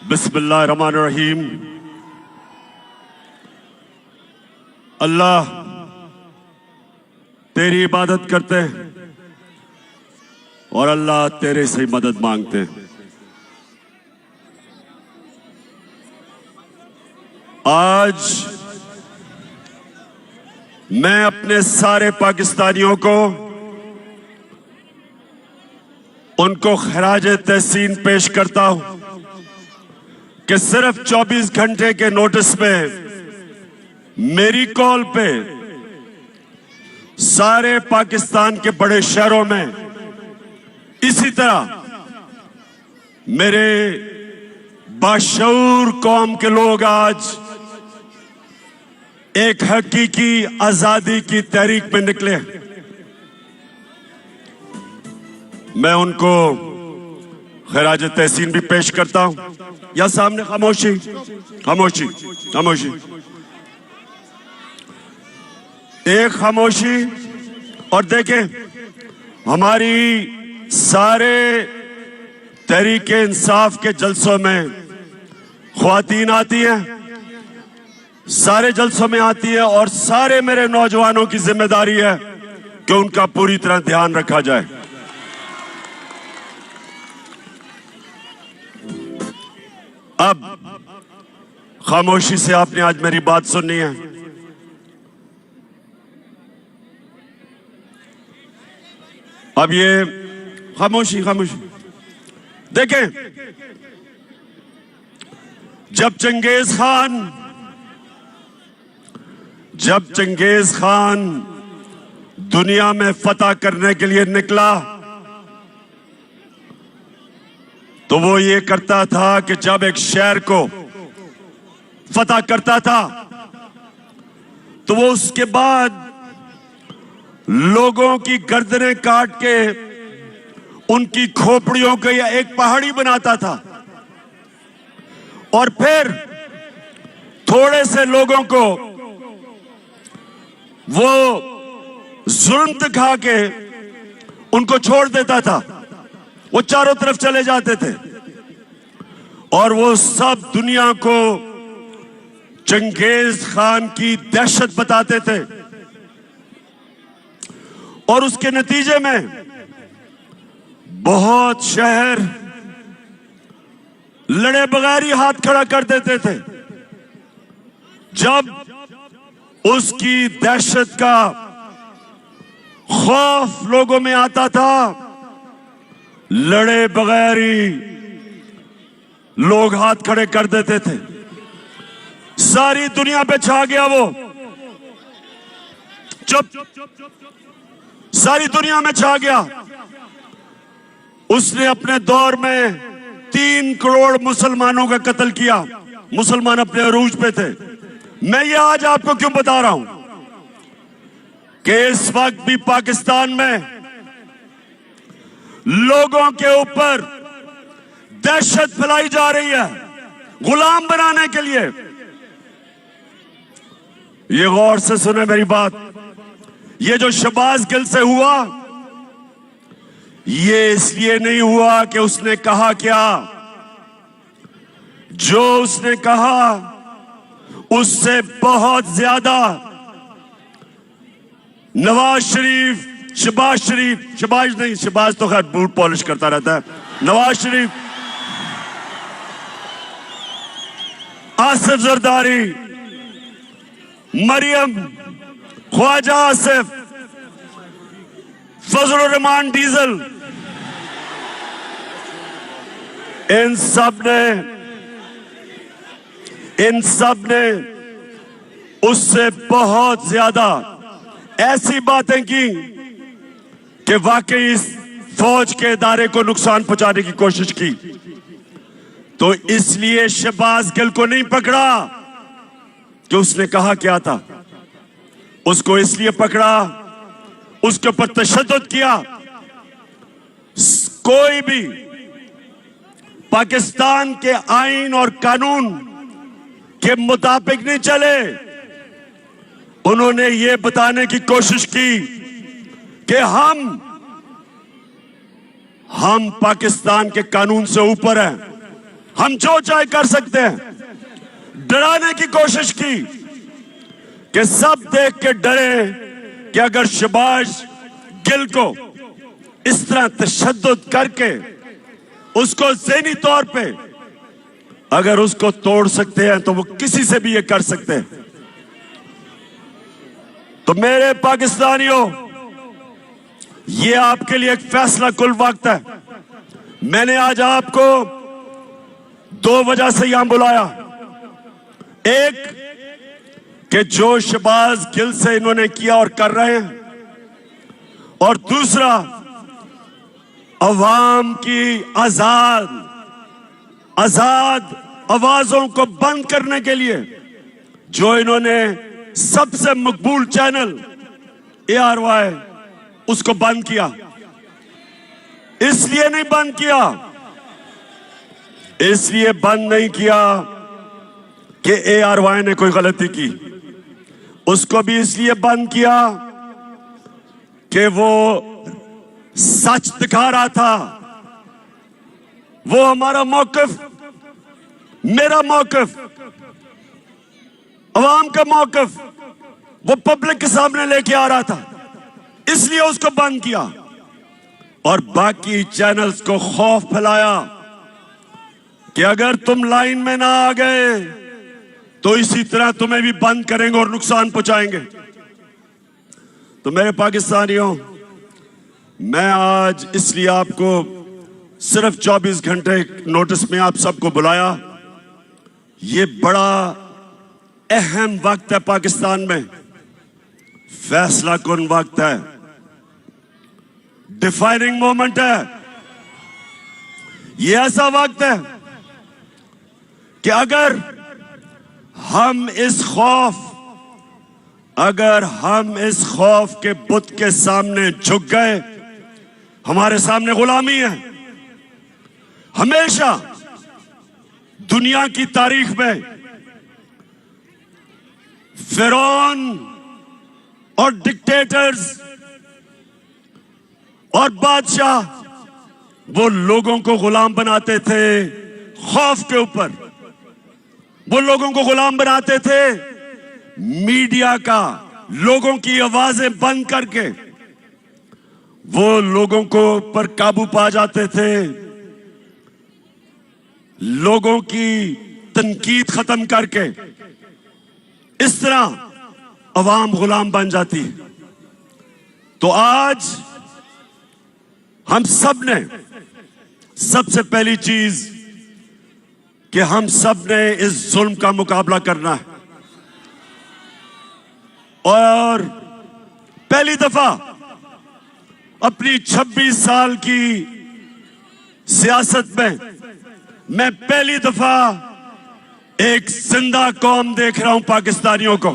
बिस्मिल्लाहिर्रहमानिर्रहीम। अल्लाह तेरी इबादत करते हैं और अल्लाह तेरे से मदद मांगते हैं। आज मैं अपने सारे पाकिस्तानियों को उनको खराज तहसीन पेश करता हूं कि सिर्फ 24 घंटे के नोटिस में मेरी कॉल पे सारे पाकिस्तान के बड़े शहरों में इसी तरह मेरे बाशऊर कौम के लोग आज एक हकीकी आजादी की तहरीक में निकले। मैं उनको खराज तहसीन भी पेश करता हूं। या सामने खामोशी खामोशी खामोशी, एक खामोशी। और देखें, हमारी सारे तहरीके इंसाफ के जलसों में ख्वातीन आती हैं, सारे जलसों में आती है और सारे मेरे नौजवानों की जिम्मेदारी है कि उनका पूरी तरह ध्यान रखा जाए। अब खामोशी से आपने आज मेरी बात सुननी है। अब ये खामोशी खामोशी। देखें, जब चंगेज खान दुनिया में फतह करने के लिए निकला तो वो ये करता था कि जब एक शहर को फतह करता था तो वो उसके बाद लोगों की गर्दनें काट के उनकी खोपड़ियों को या एक पहाड़ी बनाता था और फिर थोड़े से लोगों को वो जुल्म दिखा के उनको छोड़ देता था। वो चारों तरफ चले जाते थे और वो सब दुनिया को चंगेज खान की दहशत बताते थे और उसके नतीजे में बहुत शहर लड़े बगैर ही हाथ खड़ा कर देते थे। जब उसकी दहशत का खौफ लोगों में आता था, लड़े बगैर ही लोग हाथ खड़े कर देते थे। सारी दुनिया पे छा गया वो, चुप, सारी दुनिया में छा गया। उसने अपने दौर में 3 करोड़ मुसलमानों का कत्ल किया। मुसलमान अपने अरूज पे थे। मैं ये आज आपको क्यों बता रहा हूं कि इस वक्त भी पाकिस्तान में लोगों के ऊपर दहशत फैलाई जा रही है गुलाम बनाने के लिए। ये गौर से सुने मेरी बात। ये जो शहबाज गिल से हुआ, ये इसलिए नहीं हुआ कि उसने कहा क्या। जो उसने कहा उससे बहुत ज्यादा नवाज शरीफ, शहबाज तो खैर बूट पॉलिश करता रहता है। नवाज शरीफ, आसिफ जरदारी, मरियम, ख्वाजा आसिफ, फजल रहमान डीजल, इन सब ने उससे बहुत ज्यादा ऐसी बातें की कि वाकई इस फौज के इदारे को नुकसान पहुंचाने की कोशिश की। तो इसलिए शहबाज गिल को नहीं पकड़ा कि उसने कहा क्या था, उसको इसलिए पकड़ा, उसके ऊपर तशद्दुद किया। कोई भी पाकिस्तान के आईन और कानून के मुताबिक नहीं चले। उन्होंने ये बताने की कोशिश की कि हम पाकिस्तान के कानून से ऊपर हैं, हम जो चाहे कर सकते हैं। डराने की कोशिश की कि सब देख के डरे कि अगर शहबाज गिल को इस तरह तशद्दुद करके उसको ज़हनी तौर पे अगर उसको तोड़ सकते हैं तो वो किसी से भी ये कर सकते हैं। तो मेरे पाकिस्तानियों, ये आपके लिए एक फैसला कुल वक्त है। मैंने आज आपको दो वजह से यहां बुलाया। एक कि जो शहबाज गिल से इन्होंने किया और कर रहे हैं, और दूसरा अवाम की आजाद आवाजों को बंद करने के लिए जो इन्होंने सबसे मकबूल चैनल ARY उसको बंद किया। इसलिए नहीं बंद किया, इसलिए बंद नहीं किया कि ARY ने कोई गलती की। उसको भी इसलिए बंद किया कि वो सच दिखा रहा था। वो हमारा मौकिफ, मेरा मौकिफ, अवाम का मौकिफ वो पब्लिक के सामने लेके आ रहा था, इसलिए उसको बंद किया। और बाकी चैनल्स को खौफ फैलाया कि अगर तुम लाइन में ना आ गए तो इसी तरह तुम्हें भी बंद करेंगे और नुकसान पहुंचाएंगे। तो मेरे पाकिस्तानियों, मैं आज इसलिए आपको सिर्फ 24 घंटे नोटिस में आप सबको बुलाया। ये बड़ा अहम वक्त है पाकिस्तान में, फैसला कुन वक्त है, डिफाइनिंग मोमेंट है। ये ऐसा वक्त है कि अगर हम इस खौफ के बुत के सामने झुक गए, हमारे सामने गुलामी है। हमेशा दुनिया की तारीख में फिरौन और डिक्टेटर्स और बादशाह वो लोगों को गुलाम बनाते थे। खौफ के ऊपर वो लोगों को गुलाम बनाते थे। मीडिया का लोगों की आवाजें बंद करके वो लोगों को पर काबू पा जाते थे। लोगों की तनकीद खत्म करके इस तरह अवाम गुलाम बन जाती है। तो आज हम सब ने सबसे पहली चीज कि हम सब ने इस जुल्म का मुकाबला करना है। और पहली दफा अपनी 26 साल की सियासत में मैं पहली दफा एक जिंदा कौम देख रहा हूं पाकिस्तानियों को।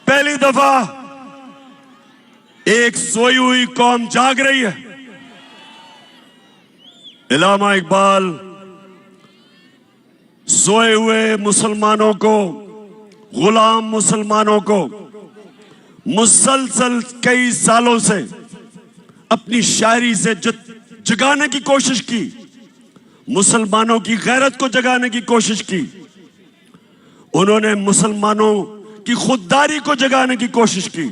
पहली दफा एक सोई हुई कौम जाग रही है। इलामा इकबाल सोए हुए मुसलमानों को, गुलाम मुसलमानों को मुसलसल कई सालों से अपनी शायरी से जगाने की कोशिश की, मुसलमानों की गैरत को जगाने की कोशिश की। उन्होंने मुसलमानों की खुददारी को जगाने की कोशिश की।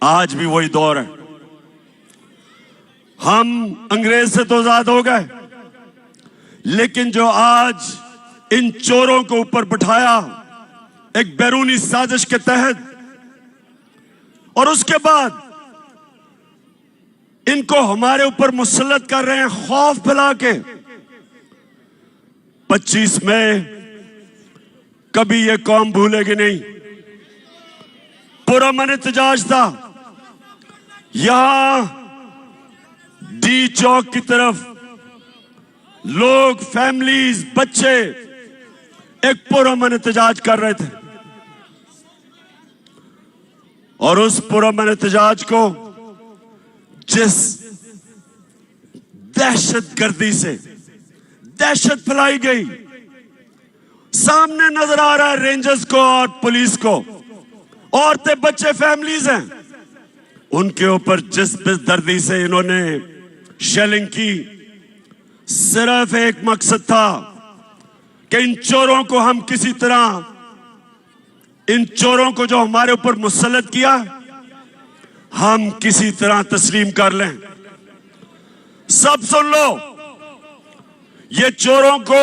आज भी वही दौर है। हम अंग्रेज से तो आजाद हो गए, लेकिन जो आज इन चोरों को ऊपर बिठाया एक बैरूनी साजिश के तहत, और उसके बाद इनको हमारे ऊपर मुसल्लत कर रहे हैं खौफ फैला के। 25 मई कभी ये कौम भूलेगी नहीं। पुरअमन एहतजाज था। यहां डी चौक की तरफ लोग, फैमिलीज, बच्चे एक पुरअमन एहतजाज कर रहे थे, और उस पुरअमन एहतजाज को जिस दहशतगर्दी से दहशत फैलाई गई, सामने नजर आ रहा है रेंजर्स को और पुलिस को। औरतें, बच्चे, फैमिलीज हैं, उनके ऊपर जिस बेदर्दी से इन्होंने शेलिंग की, सिर्फ एक मकसद था कि इन चोरों को हम किसी तरह, इन चोरों को जो हमारे ऊपर मुसल्लत किया, हम किसी तरह तस्लीम कर लें। सब सुन लो, ये चोरों को,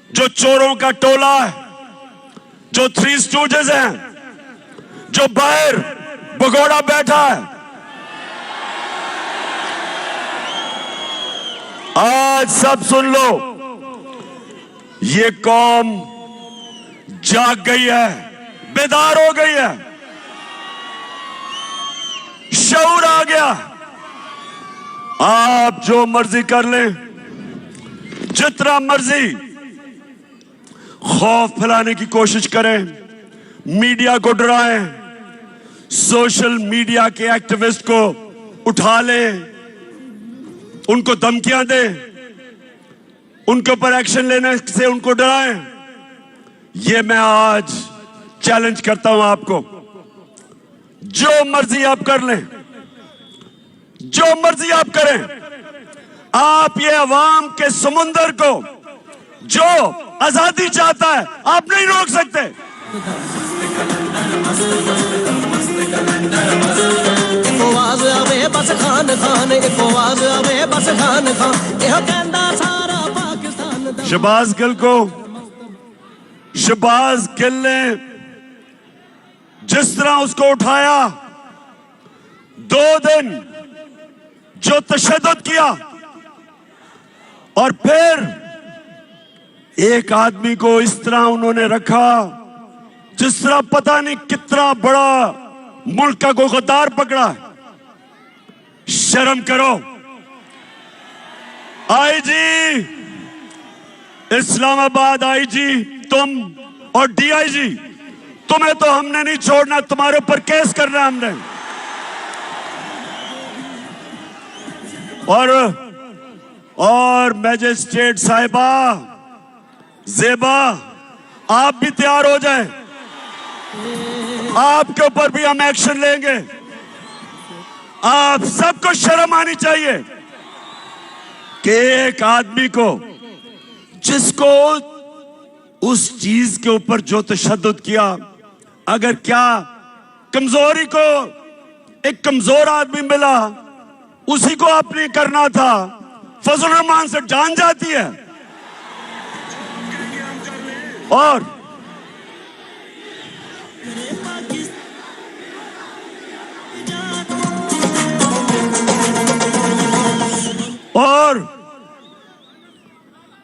जो चोरों का टोला है, जो थ्री स्टूडेंट्स हैं, जो बाहर भगोड़ा बैठा है, आज सब सुन लो, ये कौम जाग गई है, बेदार हो गई है, शऊर आ गया। आप जो मर्जी कर लें, जितना मर्जी खौफ फैलाने की कोशिश करें, मीडिया को डराएं, सोशल मीडिया के एक्टिविस्ट को उठा लें, उनको धमकियां दें, उनके ऊपर एक्शन लेने से उनको डराएं। ये मैं आज चैलेंज करता हूं आपको। जो मर्जी आप कर लें, जो मर्जी आप करें, आप ये अवाम के समुंदर को जो आजादी चाहता है, आप नहीं रोक सकते। शहबाज गिल को, शहबाज गिल ने जिस तरह उसको उठाया, 2 दिन जो तशद्दुद किया, और फिर एक आदमी को इस तरह उन्होंने रखा जिस तरह पता नहीं कितना बड़ा मुल्क का को गद्दार पकड़ा। शर्म करो। आईजी इस्लामाबाद, आईजी तुम और डीआईजी, तुम्हें तो हमने नहीं छोड़ना, तुम्हारे ऊपर केस करना हमने। और मैजिस्ट्रेट साहिबा ज़ेबा, आप भी तैयार हो जाएं, आपके ऊपर भी हम एक्शन लेंगे। आप सबको शर्म आनी चाहिए कि एक आदमी को, जिसको उस चीज के ऊपर जो तशद्दुद किया, अगर क्या कमजोरी को एक कमजोर आदमी मिला, उसी को आपने करना था। फजल रहमान से जान जाती है। और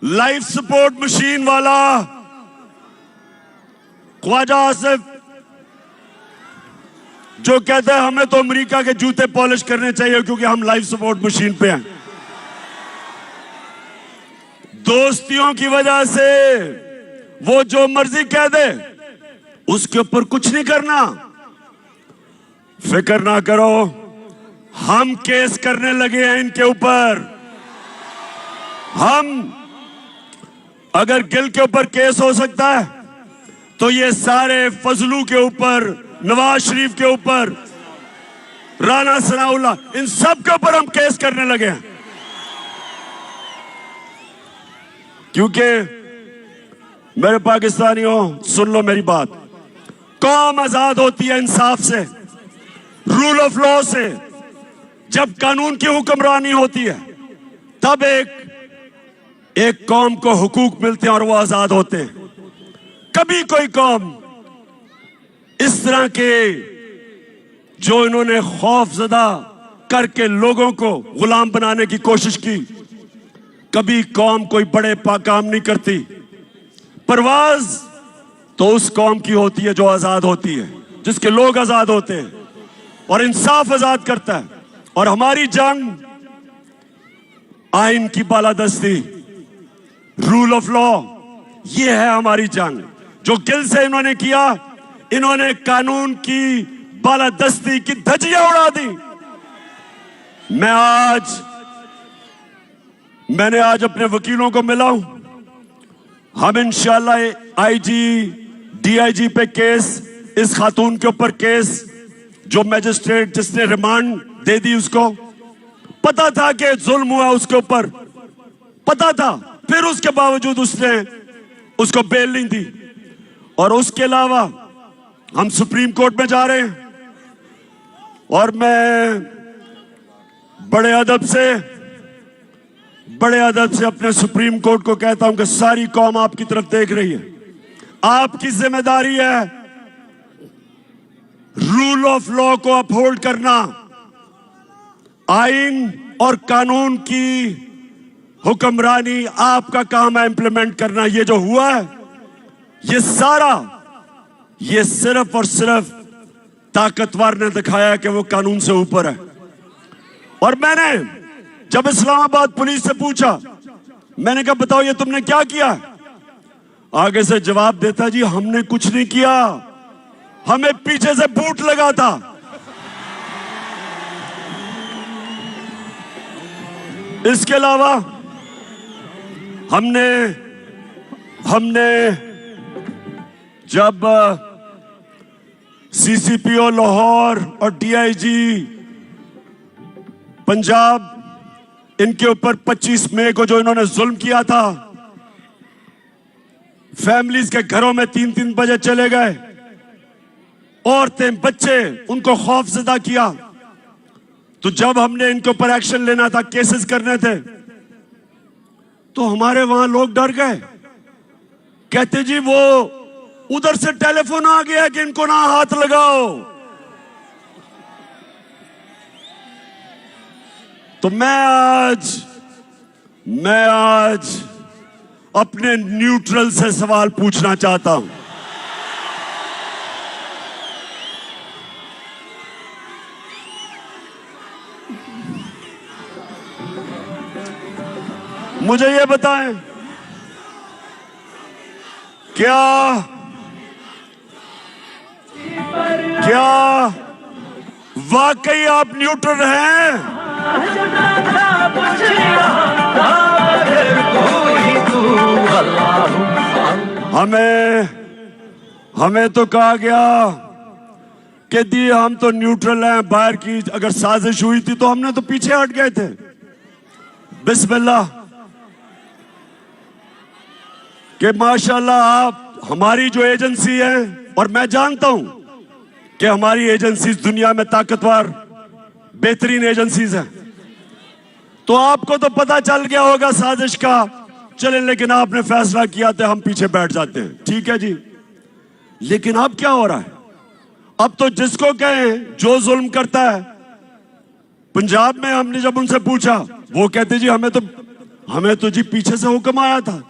लाइफ सपोर्ट मशीन वाला ख्वाजा आसिफ जो कहता है हमें तो अमेरिका के जूते पॉलिश करने चाहिए क्योंकि हम लाइफ सपोर्ट मशीन पे हैं। दोस्तियों की वजह से वो जो मर्जी कह दे, उसके ऊपर कुछ नहीं करना। फिक्र ना करो, हम केस करने लगे हैं इनके ऊपर। हम, अगर गिल के ऊपर केस हो सकता है तो ये सारे फजलू के ऊपर, नवाज शरीफ के ऊपर, राना सनाउल्लाह, इन सब के ऊपर हम केस करने लगे हैं। क्योंकि मेरे पाकिस्तानियों, सुन लो मेरी बात, कौम आजाद होती है इंसाफ से, रूल ऑफ लॉ से। जब कानून की हुक्मरानी होती है तब एक कौम को हुकूक मिलते हैं और वो आजाद होते हैं। कभी कोई कौम इस तरह के जो इन्होंने खौफजदा करके लोगों को गुलाम बनाने की कोशिश की, कभी कौम कोई बड़े काम नहीं करती। परवाज तो उस कौम की होती है जो आजाद होती है, जिसके लोग आजाद होते हैं और इंसाफ आजाद करता है। और हमारी जंग आइन की बालादस्ती, रूल ऑफ लॉ, ये है हमारी जंग। जो गिल से इन्होंने किया, इन्होंने कानून की बालादस्ती की धज्जियां उड़ा दी। मैंने आज अपने वकीलों को मिला हूं। हम इंशाल्लाह आईजी, डीआईजी पे केस, इस खातून के ऊपर केस, जो मैजिस्ट्रेट जिसने रिमांड दे दी उसको, पता था कि जुल्म हुआ उसके ऊपर, पता था, फिर उसके बावजूद उसने उसको बेल नहीं दी। और उसके अलावा हम सुप्रीम कोर्ट में जा रहे हैं और मैं बड़े अदब से अपने सुप्रीम कोर्ट को कहता हूं कि सारी कौम आपकी तरफ देख रही है। आपकी जिम्मेदारी है रूल ऑफ लॉ को अपहोल्ड करना, आइन और कानून की हुक्मरानी आपका काम है इंप्लीमेंट करना। ये जो हुआ है ये सारा, ये सिर्फ और सिर्फ ताकतवर ने दिखाया कि वो कानून से ऊपर है। और मैंने जब इस्लामाबाद पुलिस से पूछा, मैंने कहा बताओ ये तुमने क्या किया, आगे से जवाब देता जी हमने कुछ नहीं किया, हमें पीछे से बूट लगा था। इसके अलावा हमने जब सीसीपीओ लाहौर और डीआईजी पंजाब, इनके ऊपर 25 मई को जो इन्होंने जुल्म किया था, फैमिलीज के घरों में 3-3 बजे चले गए, औरतें बच्चे, उनको खौफजदा किया, तो जब हमने इनके ऊपर एक्शन लेना था, केसेस करने थे, तो हमारे वहां लोग डर गए, कहते जी वो उधर से टेलीफोन आ गया कि इनको ना हाथ लगाओ। तो मैं आज अपने न्यूट्रल से सवाल पूछना चाहता हूं। मुझे ये बताएं, क्या वाकई आप न्यूट्रल हैं? हमें तो कहा गया कि दी हम तो न्यूट्रल हैं, बाहर की अगर साजिश हुई थी तो हमने तो पीछे हट गए थे। बिस्मिल्लाह कि माशाल्लाह आप हमारी जो एजेंसी है, और मैं जानता हूं कि हमारी एजेंसी दुनिया में ताकतवर बेहतरीन एजेंसीज हैं, तो आपको तो पता चल गया होगा साजिश का। चले, लेकिन आपने फैसला किया तो हम पीछे बैठ जाते हैं, ठीक है जी। लेकिन अब क्या हो रहा है? अब तो जिसको कहें जो जुल्म करता है, पंजाब में हमने जब उनसे पूछा, वो कहते जी हमें तो जी पीछे से हुक्म आया था।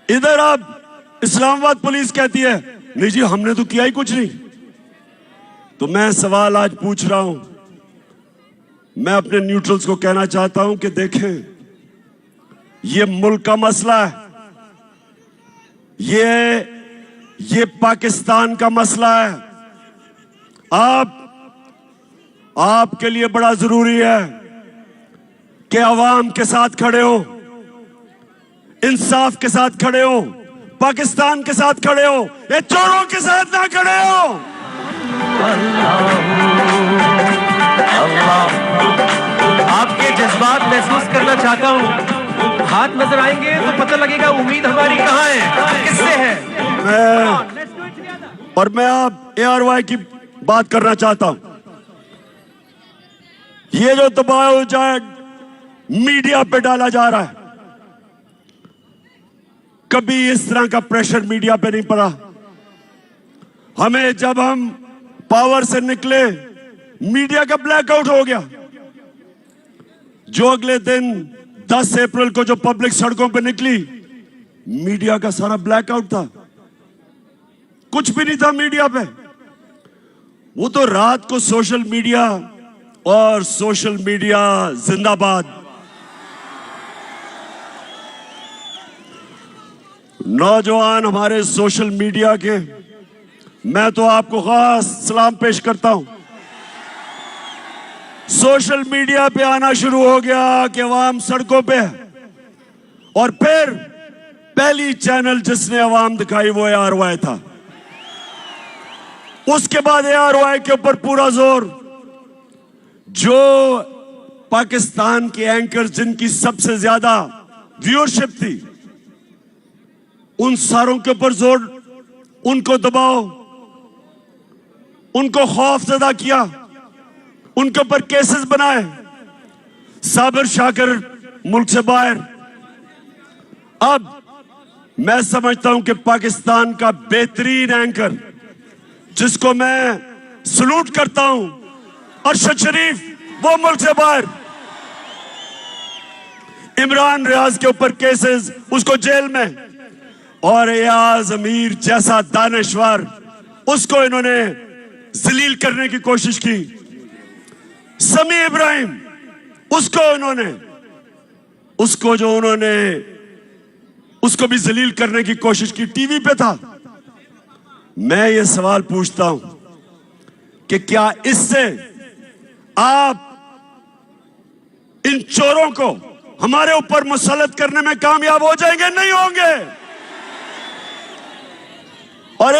इधर अब इस्लामाबाद पुलिस कहती है नहीं जी हमने तो किया ही कुछ नहीं। तो मैं सवाल आज पूछ रहा हूं, मैं अपने न्यूट्रल्स को कहना चाहता हूं कि देखें, ये मुल्क का मसला है, ये पाकिस्तान का मसला है। आपके लिए बड़ा जरूरी है कि अवाम के साथ खड़े हो, इंसाफ के साथ खड़े हो, पाकिस्तान के साथ खड़े हो, ये चोरों के साथ ना खड़े हो। आपके जज्बात महसूस करना चाहता हूं, हाथ नजर आएंगे तो पता लगेगा उम्मीद हमारी कहां है, किससे है। मैं आप ARY की बात करना चाहता हूं। ये जो दबाव मीडिया पे डाला जा रहा है, कभी इस तरह का प्रेशर मीडिया पे नहीं पड़ा। जब हम पावर से निकले, मीडिया का ब्लैकआउट हो गया। जो अगले दिन 10 अप्रैल को जो पब्लिक सड़कों पे निकली, मीडिया का सारा ब्लैकआउट था, कुछ भी नहीं था मीडिया पे। वो तो रात को सोशल मीडिया और सोशल मीडिया जिंदाबाद। नौजवान हमारे सोशल मीडिया के, मैं तो आपको खास सलाम पेश करता हूं। सोशल मीडिया पे आना शुरू हो गया कि अवाम सड़कों पे है, और फिर पहली चैनल जिसने अवाम दिखाई वो ARY था। उसके बाद ARY के ऊपर पूरा जोर, जो पाकिस्तान के एंकर जिनकी सबसे ज्यादा व्यूअरशिप थी, उन सारों के ऊपर जोर, उनको दबाओ, उनको खौफ ज़दा किया, उनके ऊपर केसेस बनाए, साबिर शाकिर मुल्क से बाहर। अब मैं समझता हूं कि पाकिस्तान का बेहतरीन एंकर, जिसको मैं सलूट करता हूं, अरशद शरीफ, वो मुल्क से बाहर। इमरान रियाज के ऊपर केसेस, उसको जेल में, और एयाज अमीर जैसा दानश्वर, उसको इन्होंने जलील करने की कोशिश की। समी इब्राहिम, उसको भी जलील करने की कोशिश की, टीवी पे था। मैं ये सवाल पूछता हूं कि क्या इससे आप इन चोरों को हमारे ऊपर मुसल्लत करने में कामयाब हो जाएंगे? नहीं होंगे। और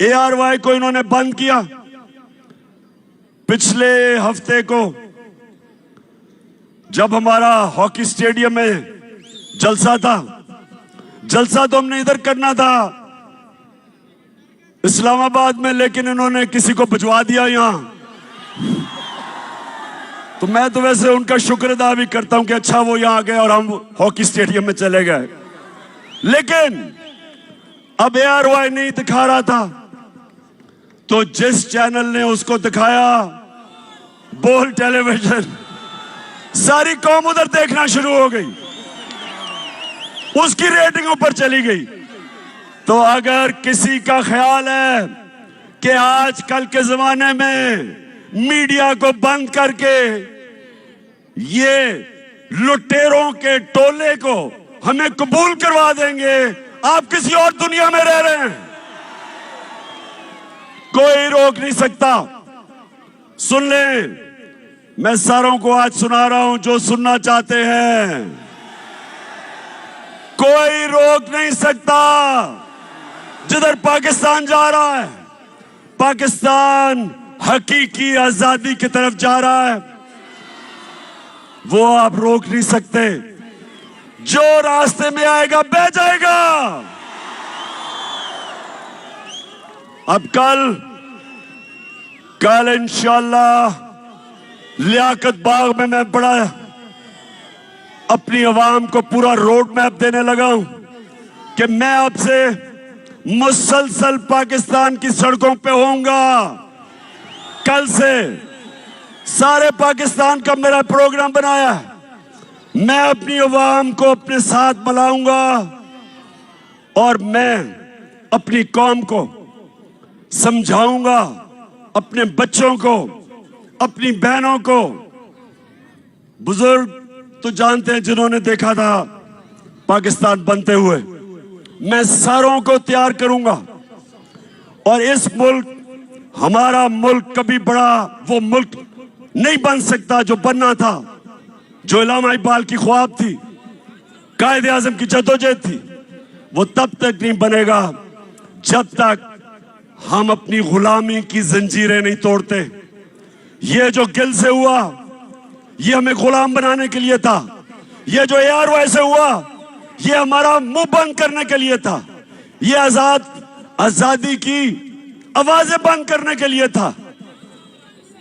ARY को इन्होंने बंद किया। पिछले हफ्ते को जब हमारा हॉकी स्टेडियम में जलसा था, जलसा तो हमने इधर करना था इस्लामाबाद में, लेकिन इन्होंने किसी को भिजवा दिया यहां। तो मैं तो वैसे उनका शुक्र अदा भी करता हूं कि अच्छा वो यहां आ गए और हम हॉकी स्टेडियम में चले गए। लेकिन अब ARY नहीं दिखा रहा था, तो जिस चैनल ने उसको दिखाया, बोल टेलीविजन, सारी कौम उधर देखना शुरू हो गई, उसकी रेटिंग ऊपर चली गई। तो अगर किसी का ख्याल है कि आजकल के जमाने में मीडिया को बंद करके ये लुटेरों के टोले को हमें कबूल करवा देंगे, आप किसी और दुनिया में रह रहे हैं। कोई रोक नहीं सकता। सुन लें, मैं सारों को आज सुना रहा हूं जो सुनना चाहते हैं। कोई रोक नहीं सकता। जिधर पाकिस्तान जा रहा है, पाकिस्तान हकीकी आजादी की तरफ जा रहा है, वो आप रोक नहीं सकते। जो रास्ते में आएगा बह जाएगा। अब कल इंशाअल्लाह लियाकत बाग में मैं बड़ा अपनी आवाम को पूरा रोड मैप देने लगा हूं कि मैं अब से मुसलसल पाकिस्तान की सड़कों पे होऊंगा। कल से सारे पाकिस्तान का मेरा प्रोग्राम बनाया है। मैं अपनी आवाम को अपने साथ मिलाऊंगा और मैं अपनी कौम को समझाऊंगा, अपने बच्चों को, अपनी बहनों को। बुजुर्ग तो जानते हैं जिन्होंने देखा था पाकिस्तान बनते हुए। मैं सारों को तैयार करूंगा और इस मुल्क, हमारा मुल्क कभी बड़ा वो मुल्क नहीं बन सकता जो बनना था, जो इलामा इकबाल की ख्वाब थी, कायदे आजम की जद्दोजहद थी। वो तब तक नहीं बनेगा जब तक हम अपनी गुलामी की जंजीरें नहीं तोड़ते। ये जो गिल से हुआ, ये हमें गुलाम बनाने के लिए था। ये जो ARY से हुआ, ये हमारा मुंह बंद करने के लिए था। ये आजादी की आवाजें बंद करने के लिए था।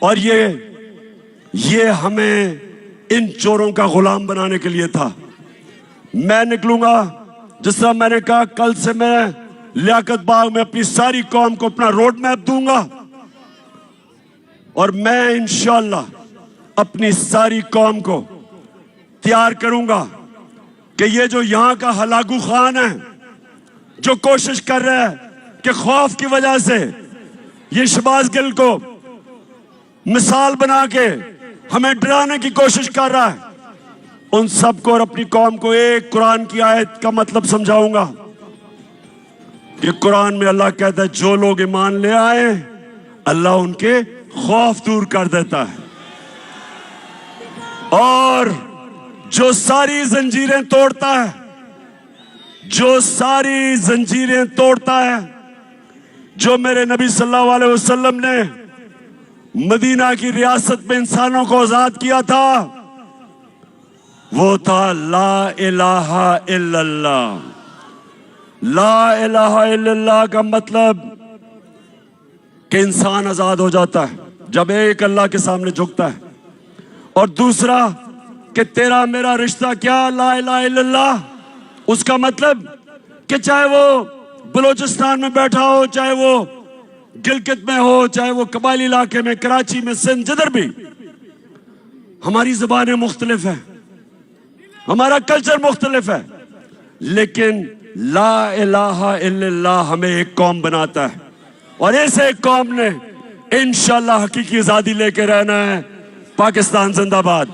और ये हमें इन चोरों का गुलाम बनाने के लिए था। मैं निकलूंगा, जिस तरह मैंने कहा, कल से मैं लियाकत बाग में अपनी सारी कौम को अपना रोड मैप दूंगा और मैं इंशाअल्लाह अपनी सारी कौम को तैयार करूंगा कि ये जो यहां का हलाकू खान है, जो कोशिश कर रहा है कि खौफ की वजह से ये शहबाज गिल को मिसाल बना के हमें डराने की कोशिश कर रहा है, उन सबको और अपनी कौम को एक कुरान की आयत का मतलब समझाऊंगा कि कुरान में अल्लाह कहता है जो लोग ईमान ले आए अल्लाह उनके खौफ दूर कर देता है, और जो सारी जंजीरें तोड़ता है, जो सारी जंजीरें तोड़ता है, जो मेरे नबी सल्लल्लाहु अलैहि वसल्लम ने मदीना की रियासत में इंसानों को आजाद किया था, वो था ला इलाहा इल्लल्लाह। ला इलाहा इल्लल्लाह का मतलब कि इंसान आजाद हो जाता है जब एक अल्लाह के सामने झुकता है। और दूसरा कि तेरा मेरा रिश्ता क्या, ला इलाहा इल्लल्लाह, उसका मतलब कि चाहे वो बलूचिस्तान में बैठा हो, चाहे वो गिलगित में हो, चाहे वो कबायली इलाके में, कराची में, सिंध, जिधर भी, हमारी जुबानें मुख्तलिफ है, हमारा कल्चर मुख्तलिफ है, लेकिन ला इलाहा इल्लल्लाह हमें एक कौम बनाता है। और इस एक कौम ने इंशाअल्लाह हकीकी आजादी लेके रहना है। पाकिस्तान जिंदाबाद।